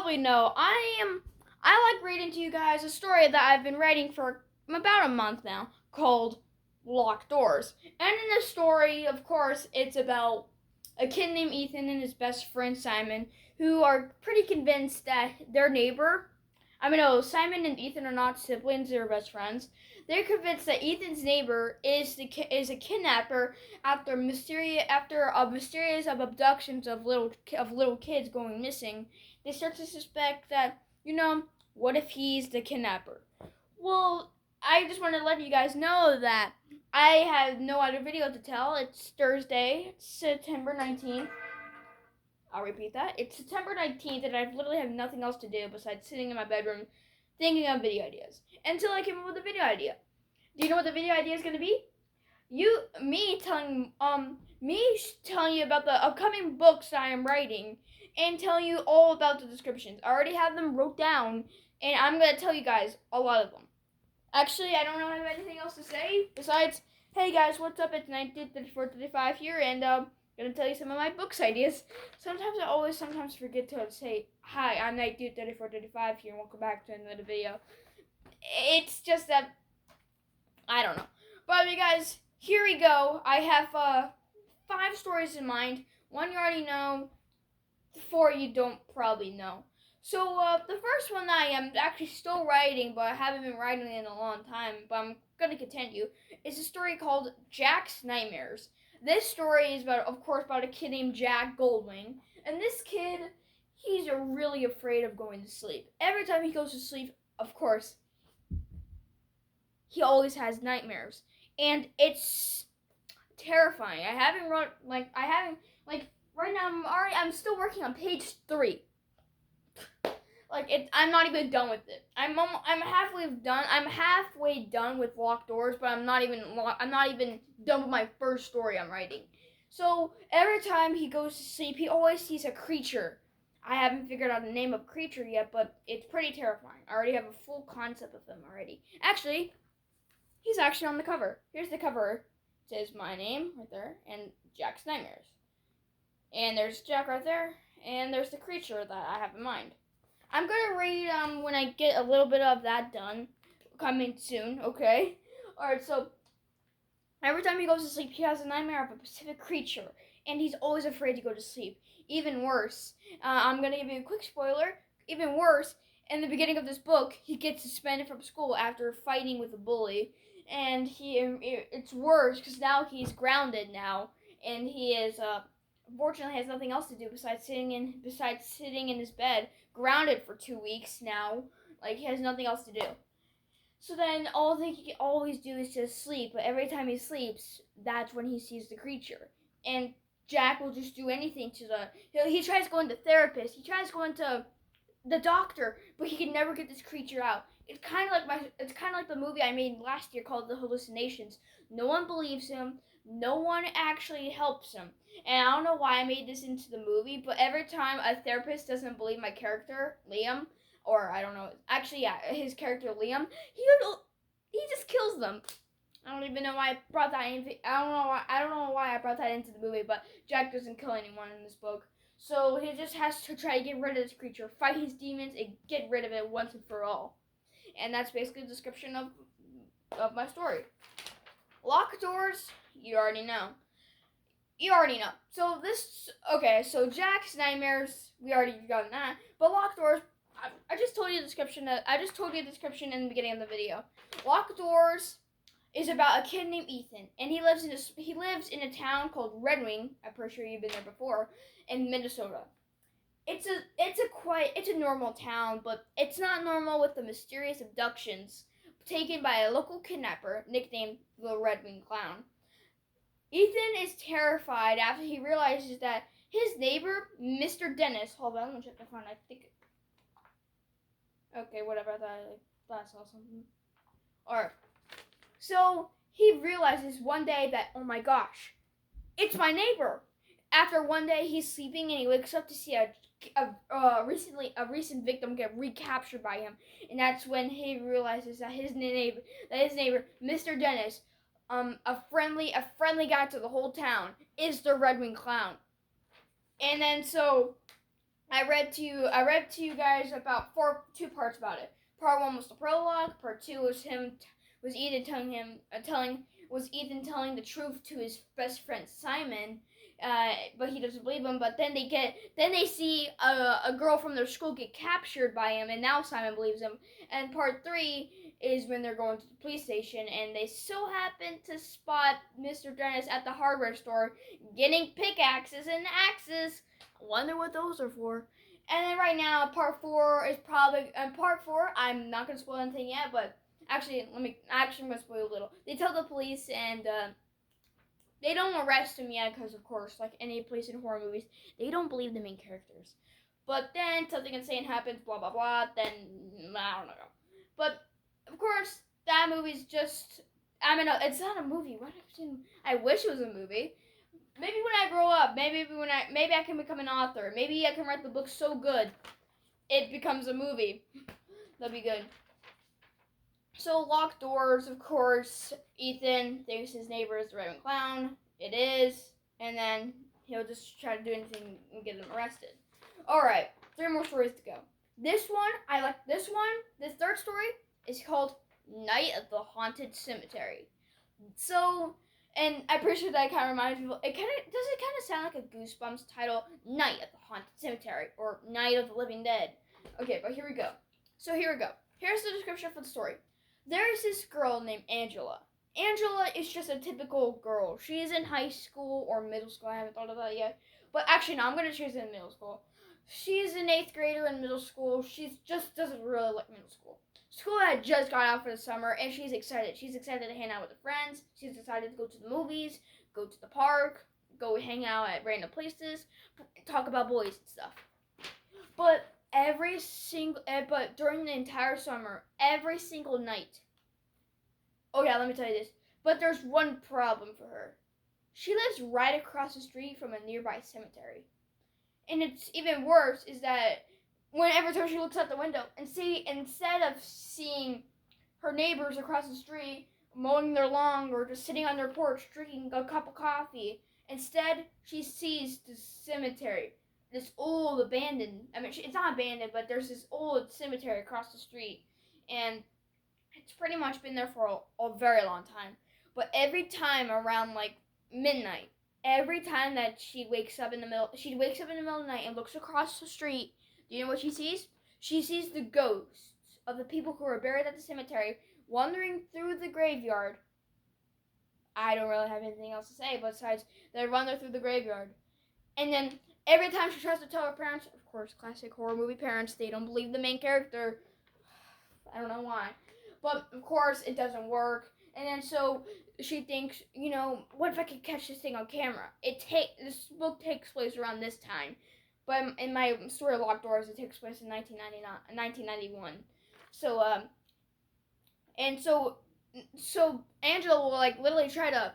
probably know, I like reading to you guys a story that I've been writing for about a month now called Locked Doors. And in this story, of course, it's about a kid named Ethan and his best friend Simon, who are pretty convinced that their neighbor, Simon and Ethan are not siblings, they're best friends. They're convinced that Ethan's neighbor is a kidnapper after a mysterious abductions of little kids going missing. They start to suspect that, what if he's the kidnapper? Well, I just want to let you guys know that I have no other video to tell. It's Thursday, September 19th. I'll repeat that. It's September 19th, and I literally have nothing else to do besides sitting in my bedroom thinking of video ideas until I came up with a video idea. Do you know what the video idea is going to be? Me telling you about the upcoming books I am writing and telling you all about the descriptions. I already have them wrote down, and I'm going to tell you guys a lot of them. Actually, I don't really have anything else to say besides, hey guys, what's up? It's 1934-35 here, and gonna tell you some of my books ideas. Sometimes I forget to say, hi, I'm 1934-35 here, and welcome back to another video. It's just that, I don't know. But you guys, here we go. I have 5 stories in mind. 1 you already know, 4 you don't probably know. So the first one that I am actually still writing, but I haven't been writing in a long time, but I'm going to continue, is a story called Jack's Nightmares. This story is about a kid named Jack Goldwing. And this kid, he's really afraid of going to sleep. Every time he goes to sleep, of course, he always has nightmares. And it's terrifying. Right now I'm still working on page 3. I'm not even done with it. I'm halfway done. I'm halfway done with Locked Doors, but I'm not even done with my first story I'm writing. So every time he goes to sleep, he always sees a creature. I haven't figured out the name of creature yet, but it's pretty terrifying. I already have a full concept of them already. Actually, he's actually on the cover. Here's the cover. It says my name right there and Jack's Nightmares. And there's Jack right there, and there's the creature that I have in mind. I'm gonna read when I get a little bit of that done, coming soon, okay? Alright, so every time he goes to sleep, he has a nightmare of a specific creature, and he's always afraid to go to sleep. Even worse, I'm gonna give you a quick spoiler, even worse, in the beginning of this book, he gets suspended from school after fighting with a bully, and it's worse, because now he's grounded now, and he is, unfortunately has nothing else to do besides sitting in his bed, grounded for 2 weeks now. He has nothing else to do. So then all he can always do is just sleep, but every time he sleeps, that's when he sees the creature. And Jack will just do anything he tries going to therapist, he tries going to the doctor, but he can never get this creature out. It's kind of like the movie I made last year called The Hallucinations. No one believes him. No one actually helps him. And I don't know why I made this into the movie, but every time a therapist doesn't believe my character, Liam, or I don't know, actually, yeah, his character, Liam, he just kills them. I don't even know why I brought that in. I don't know why I brought that into the movie, but Jack doesn't kill anyone in this book. So he just has to try to get rid of this creature, fight his demons, and get rid of it once and for all. And that's basically the description of my story. Locked Doors, you already know. So Jack's Nightmares, we already got that. But Locked Doors, I just told you the description. I just told you the description in the beginning of the video. Locked Doors is about a kid named Ethan, and he lives in a town called Red Wing. I'm pretty sure you've been there before, in Minnesota. It's a normal town, but it's not normal with the mysterious abductions taken by a local kidnapper nicknamed the Red Wing Clown. Ethan is terrified after he realizes that his neighbor, Mr. Dennis, hold on, let me check my phone, I think, okay, whatever, I thought I saw something. Alright, so he realizes one day that, oh my gosh, it's my neighbor. After one day he's sleeping and he wakes up to see a recent victim get recaptured by him, and that's when he realizes that his neighbor, Mr. Dennis, a friendly guy to the whole town, is the Red Wing Clown. And then so I read to you guys about two parts about it. Part 1 was the prologue. Part 2 was Ethan telling the truth to his best friend Simon, but he doesn't believe him. But then they see a girl from their school get captured by him, and now Simon believes him. And part 3 is when they're going to the police station, and they so happen to spot Mr. Dennis at the hardware store getting pickaxes and axes. I wonder what those are for. And then right now, part 4 is probably part 4. I'm not gonna spoil anything yet, but actually, I'm gonna spoil a little. They tell the police, and they don't arrest him yet because, of course, like any police in horror movies, they don't believe the main characters. But then something insane happens, blah blah blah. Then I don't know. But of course, that movie's just. I mean, it's not a movie. What I've seen? I wish it was a movie. Maybe when I grow up, maybe I can become an author. Maybe I can write the book so good it becomes a movie. That'd be good. So Locked Doors, of course, Ethan thinks his neighbor is the Raven Clown. It is, and then he'll just try to do anything and get him arrested. Alright, 3 more stories to go. This one, I like this one. This third story is called Night at the Haunted Cemetery. So, and I'm pretty sure that kind of reminds people. It kind of sound like a Goosebumps title, Night at the Haunted Cemetery or Night of the Living Dead. Okay, but here we go. Here's the description for the story. There is this girl named Angela. Angela is just a typical girl. She is in high school or middle school. I haven't thought of that yet. But actually, no, I'm going to choose in middle school. She's an 8th grader in middle school. She just doesn't really like middle school. School had just got out for the summer, and she's excited. She's excited to hang out with her friends. She's excited to go to the movies, go to the park, go hang out at random places, talk about boys and stuff. But during the entire summer, every single night. Oh yeah, let me tell you this. But there's one problem for her. She lives right across the street from a nearby cemetery. And it's even worse is that every time she looks out the window and instead of seeing her neighbors across the street mowing their lawn or just sitting on their porch drinking a cup of coffee, instead she sees the cemetery. This old abandoned, it's not abandoned, but there's this old cemetery across the street, and it's pretty much been there for a very long time. But every time around like midnight, every time that she wakes up in the middle of the night and looks across the street, do you know what she sees? She sees the ghosts of the people who are buried at the cemetery wandering through the graveyard. I don't really have anything else to say besides they wander through the graveyard. And then every time she tries to tell her parents, of course, classic horror movie parents, they don't believe the main character. I don't know why. But, of course, it doesn't work. And then so she thinks, what if I could catch this thing on camera? This book takes place around this time. But in my story, Locked Doors, it takes place in 1991. So, so Angela will, literally try to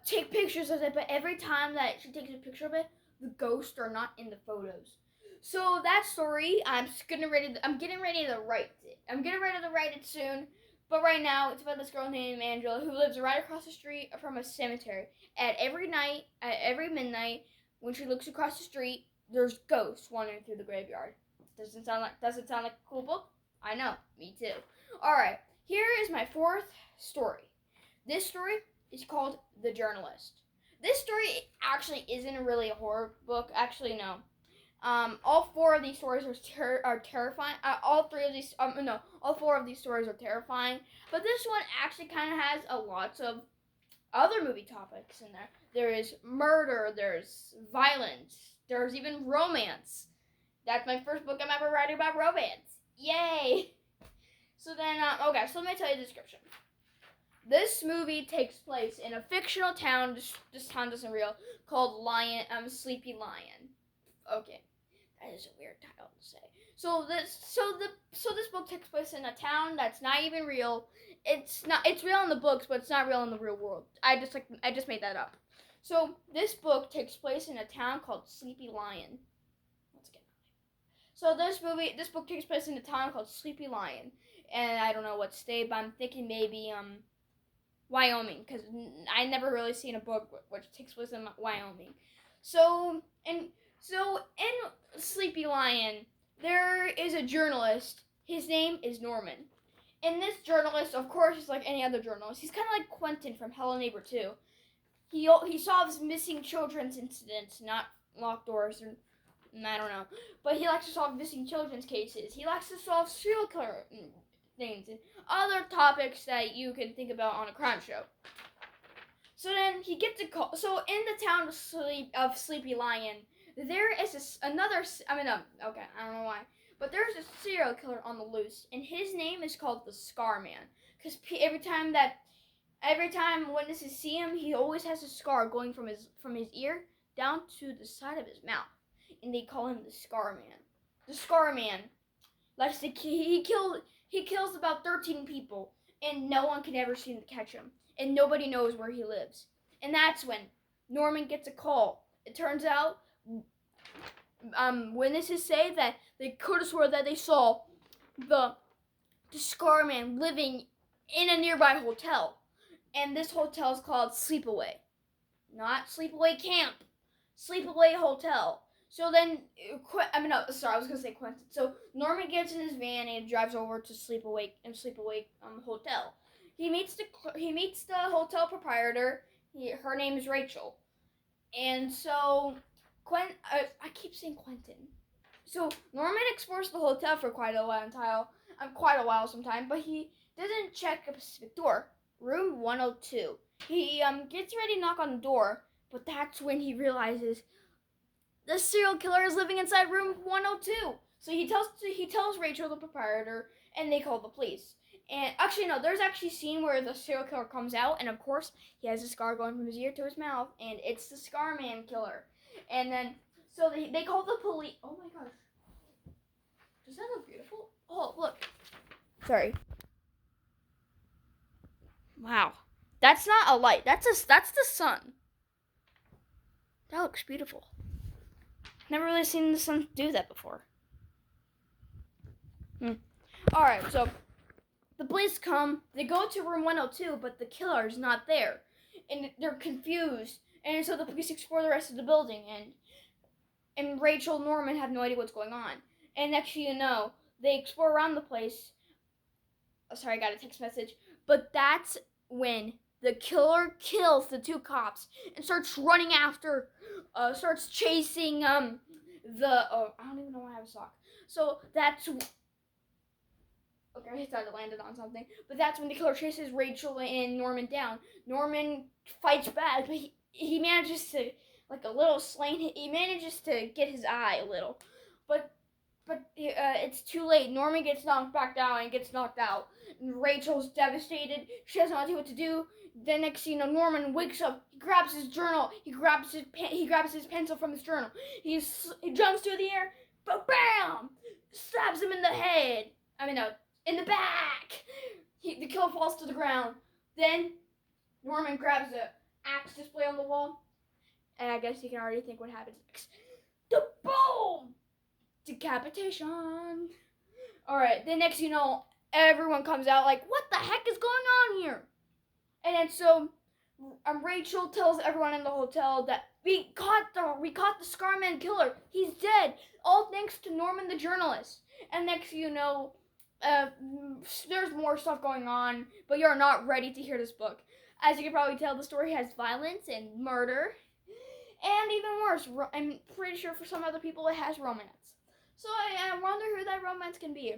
take pictures of it, but every time that she takes a picture of it, the ghosts are not in the photos. So that story, I'm getting ready to write it. I'm getting ready to write it soon. But right now, it's about this girl named Angela who lives right across the street from a cemetery. At every midnight, when she looks across the street, there's ghosts wandering through the graveyard. Doesn't sound like a cool book? I know, me too. Alright, here is my 4th story. This story is called The Journalist. This story actually isn't really a horror book. Actually, no. All 4 of these stories are terrifying. All 4 of these stories are terrifying. But this one actually kind of has a lot of other movie topics in there. There is murder. There's violence. There's even romance. That's my first book I'm ever writing about romance. Yay! So then, okay. So let me tell you the description. This movie takes place in a fictional town. This town isn't real. Called Sleepy Lion. Okay, that is a weird title to say. So this book takes place in a town that's not even real. It's real in the books, but it's not real in the real world. I just made that up. So this book takes place in a town called Sleepy Lion. Let's get So this book takes place in a town called Sleepy Lion, and I don't know what state, but I'm thinking maybe Wyoming, because I never really seen a book which takes place in Wyoming. So Sleepy Lion, there is a journalist. His name is Norman. And this journalist, of course, is like any other journalist. He's kind of like Quentin from Hello Neighbor 2. He solves missing children's incidents, not locked doors, or I don't know. But he likes to solve missing children's cases. He likes to solve serial killer things and other topics that you can think about on a crime show. So then he gets a call. So in the town of Sleepy Lion, there is another. I don't know why, but there's a serial killer on the loose, and his name is called the Scar Man. Because every time witnesses see him, he always has a scar going from his ear down to the side of his mouth, and they call him the Scar Man. The Scar Man likes to he kills about 13 people, and no one can ever seem to catch him, and nobody knows where he lives. And that's when Norman gets a call. It turns out, witnesses say that they could have swore that they saw the Scar Man living in a nearby hotel. And this hotel is called Sleepaway. Not Sleepaway Camp. Sleepaway Hotel. So then, I was going to say Quentin. So Norman gets in his van and drives over to Sleepaway Hotel. He meets the hotel proprietor. Her name is Rachel. And so, I keep saying Quentin. So Norman explores the hotel for quite a while sometime, but he doesn't check a specific door. Room 102. He gets ready to knock on the door, but that's when he realizes the serial killer is living inside room 102. So he tells Rachel, the proprietor, and they call the police. And actually, no, there's actually a scene where the serial killer comes out, and of course, he has a scar going from his ear to his mouth, and it's the Scar Man killer. And then, so they call the police. Oh my gosh. Does that look beautiful? Oh, look. Sorry. Wow. That's not a light. That's the sun. That looks beautiful. Never really seen the sun do that before. Alright, so the police come. They go to room 102, but the killer is not there. And they're confused. And so the police explore the rest of the building. And Rachel and Norman have no idea what's going on. And next thing you know, they explore around the place. Oh, sorry, I got a text message. But that's when the killer kills the two cops and starts running after, starts chasing I don't even know why I have a sock. So that's, okay, I thought it landed on something. But that's when the killer chases Rachel and Norman down. Norman fights back, but he manages to, like a little slant, he manages to get his eye a little. But it's too late. Norman gets knocked back down and gets knocked out. And Rachel's devastated. She doesn't know what to do. Then next thing you know, Norman wakes up. He grabs his journal. He grabs his pencil from his journal. He jumps through the air. But bam! Stabs him in the head. In the back. The killer falls to the ground. Then Norman grabs the axe display on the wall. And I guess you can already think what happens next. The boom! Decapitation. Alright, then next you know, everyone comes out like, what the heck is going on here? And then so Rachel tells everyone in the hotel that we caught the Scarman killer. He's dead. All thanks to Norman the journalist. And next you know, there's more stuff going on, but you're not ready to hear this book. As you can probably tell, the story has violence and murder. And even worse, I'm pretty sure for some other people it has romance. So I wonder who that romance can be.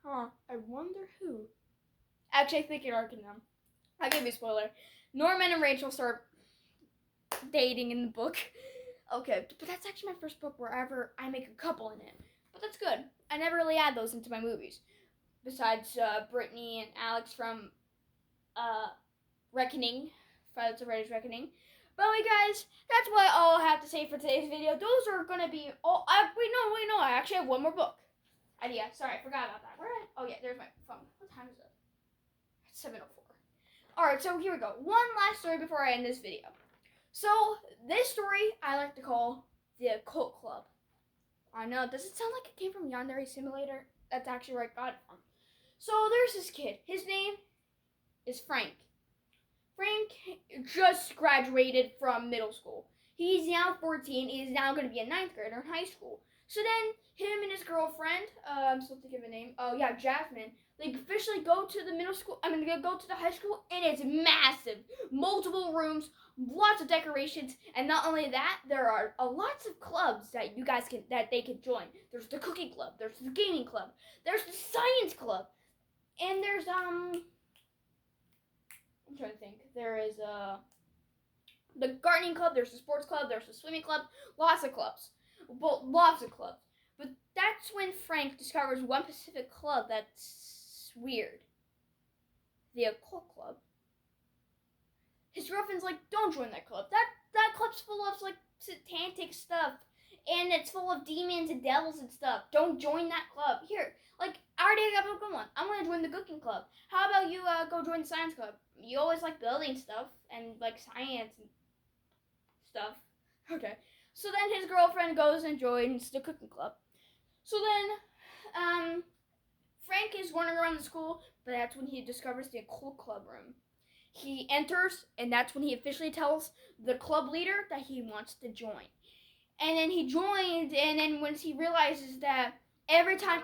I wonder who. Actually, I think it already know. I'll give you a spoiler. Norman and Rachel start dating in the book. Okay, but that's actually my first book wherever I make a couple in it. But that's good. I never really add those into my movies. Besides Brittany and Alex from Reckoning, Friday the Freddy's Reckoning. But anyway, guys, that's what I'll have to say for today's video. Those are gonna be all. Wait, no. I actually have one more book idea. Sorry, I forgot about that. Oh yeah, there's my phone. What time is it? It's 7:04. All right, so here we go. One last story before I end this video. So this story I like to call the Occult Club. I know, does it sound like it came from Yandere Simulator? That's actually where I got it from. So there's this kid. His name is Frank. Frank just graduated from middle school. He's now 14. He's now going to be a 9th grader in high school. So then him and his girlfriend, I'm still thinking of a name. Oh yeah, Jasmine. They officially go to the middle school. I mean, they go to the high school, and it's massive, multiple rooms, lots of decorations, and not only that, there are lots of clubs that they can join. There's the cooking club, there's the gaming club, there's the science club, and there's I'm trying to think. There is the gardening club, there's the sports club, there's the swimming club, lots of clubs. Well, lots of clubs. But that's when Frank discovers one specific club that's weird. The occult club. His girlfriend's like, don't join that club. That club's full of like satanic stuff. And it's full of demons and devils and stuff. Don't join that club. Here, like, I already got a good one. I want to join the cooking club. How about you go join the science club? You always like building stuff and like science and stuff. Okay. So then his girlfriend goes and joins the cooking club. So then, Frank is running around the school, but that's when he discovers the occult club room. He enters, and that's when he officially tells the club leader that he wants to join. And then he joins, and then once he realizes that every time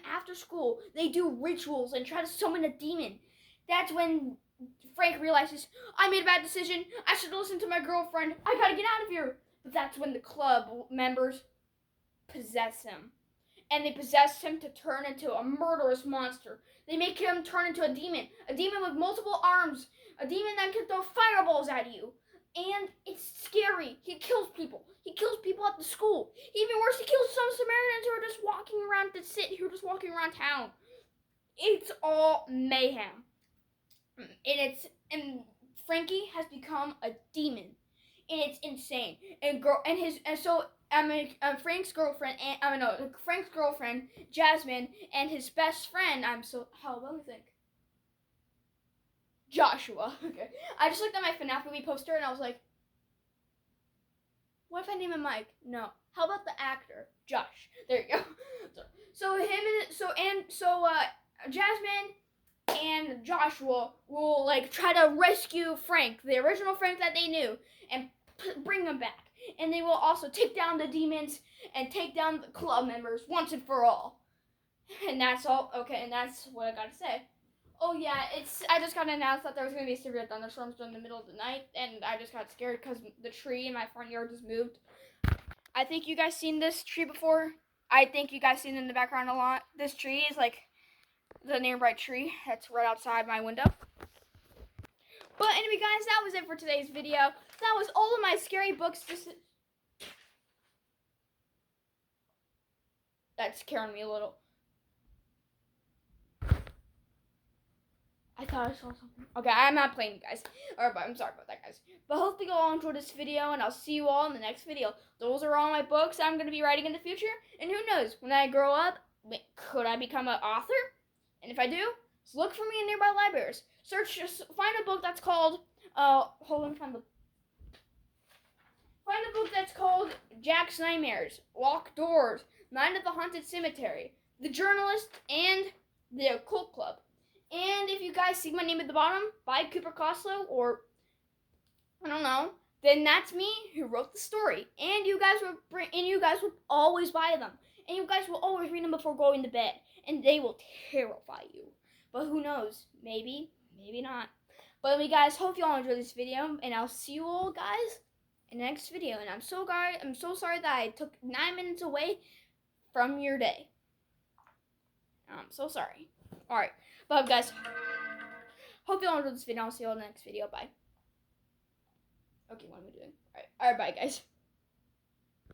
after school, they do rituals and try to summon a demon, that's when Frank realizes, I made a bad decision. I should listen to my girlfriend. I gotta get out of here. But that's when the club members possess him. And they possess him to turn into a murderous monster. They make him turn into a demon with multiple arms, a demon that can throw fireballs at you. And it's scary. He kills people. He kills people at the school. Even worse, he kills some Samaritans who are just walking around town. It's all mayhem. And Frankie has become a demon, and it's insane. Frank's girlfriend Jasmine, and his best friend. Let me think. Joshua. Okay, I just looked at my FNAF movie poster and I was like, what if I name him Mike? No. How about the actor Josh? There you go. Jasmine and Joshua will like try to rescue Frank, the original Frank that they knew, and bring him back. And they will also take down the demons and take down the club members once and for all. And that's all. Okay, and that's what I gotta say. Oh yeah, I just got announced that there was gonna be severe thunderstorms during the middle of the night, and I just got scared because the tree in my front yard just moved. I think you guys seen this tree before. I think you guys seen it in the background a lot. This tree is like the nearby tree that's right outside my window. But anyway, guys, that was it for today's video. That was all of my scary books. That's scaring me a little. I thought I saw something. Okay, I'm not playing, guys. I'm sorry about that, guys. But hopefully you all enjoyed this video, and I'll see you all in the next video. Those are all my books I'm going to be writing in the future. And who knows, when I grow up, could I become an author? And if I do, look for me in nearby libraries. Find a book that's called, find a book that's called Jack's Nightmares, Locked Doors, Night at the Haunted Cemetery, The Journalist, and The Occult Club. And if you guys see my name at the bottom, by Cooper Coslow, or I don't know, then that's me who wrote the story. And you guys will always buy them. And you guys will always read them before going to bed. And they will terrify you. But who knows? Maybe, maybe not. But anyway, guys, hope you all enjoyed this video, and I'll see you all, guys, in the next video. And I'm so sorry that I took 9 minutes away from your day. I'm so sorry. Alright. But guys, hope you all enjoyed this video. I'll see you all in the next video. Bye. Okay, what am I doing? Alright, bye guys.